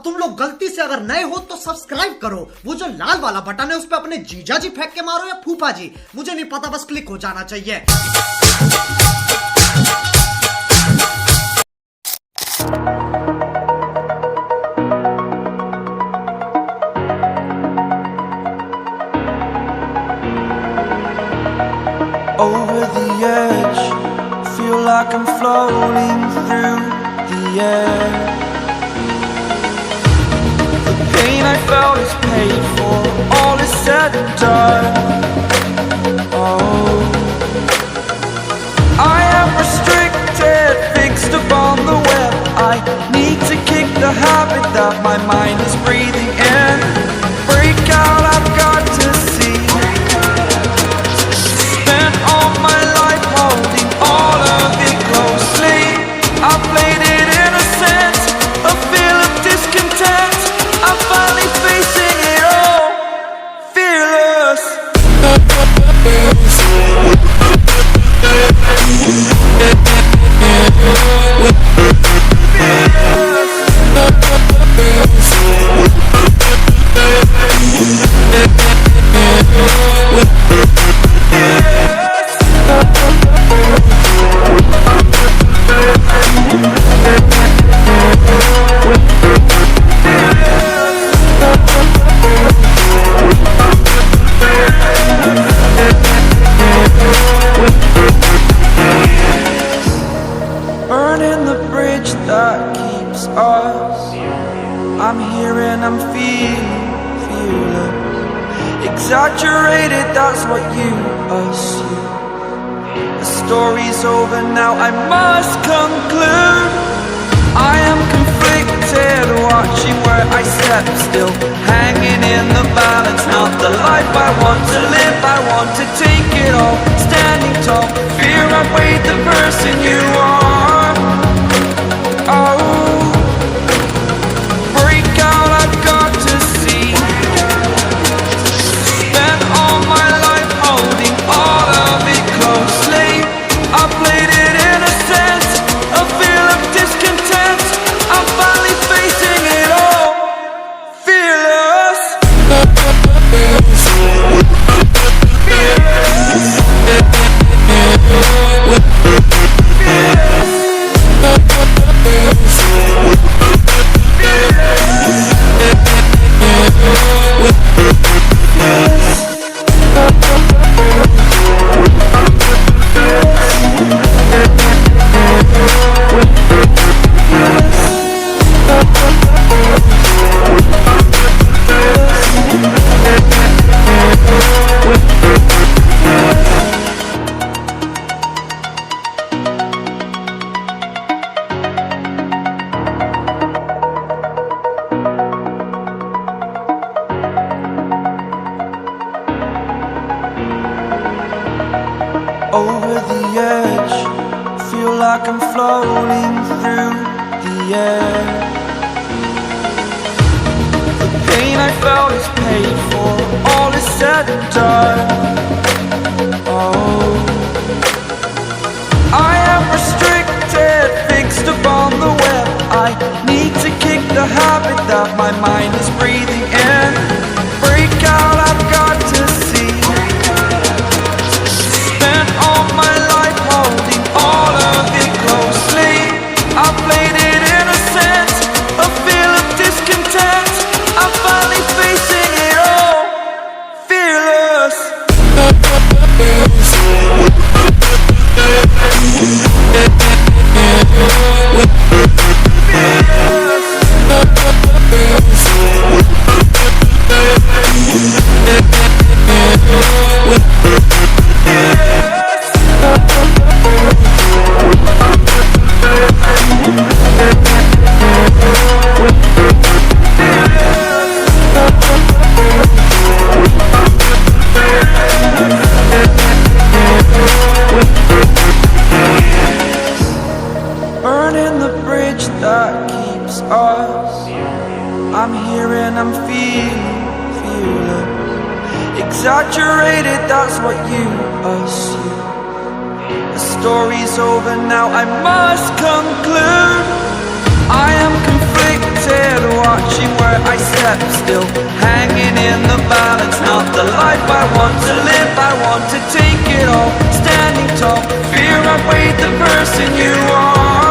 अब तुम लोग गलती से अगर नए हो तो सब्सक्राइब करो, वो जो लाल वाला बटन है उस पर अपने जीजा जी फेंक के मारो या फूफा जी, मुझे नहीं पता, बस क्लिक हो जाना चाहिए। Over the edge, feel like I'm floating through the air. The pain I felt is paid for, all is said and done. Oh, I am restricted, fixed upon the web. I need to kick the habit that my mind is breathing in. Break out, I've got to see. Spent all my life holding all of it closely. I played it innocent, a feel of discontent. I'm finally facing it all, fearless. Burning the bridge that keeps us. I'm here and I'm feeling fearless. Exaggerated, that's what you assume. The story's over now, I must conclude. I am conflicted, watching where I step still, hanging in the balance. Not the life I want to live, I want to take it all. Standing tall, fear outweighed the person you are. Oh, break out, I've got to see. Spent all my life holding all of it closely. I played it innocent, a feel of discontent. I'm finally facing it all, fearless. Over the edge, feel like I'm floating through the air. The pain I felt is paid for, all is said and done. Oh, I am restricted, fixed upon the web. I need to kick the habit that my mind is breathing in. Break out, I've got to see. Spent all my life holding all of it closely. I played it innocent, a feel of discontent. I'm finally facing it all, fearless. Burning the bridge that keeps us. I'm here and I'm feeling fearless. Exaggerated, that's what you assume. The story's over now, I must conclude. I am conflicted, watching where I step still, hanging in the balance. Not the life I want to live, I want to take it all. Standing tall, fear I weighed the person you are.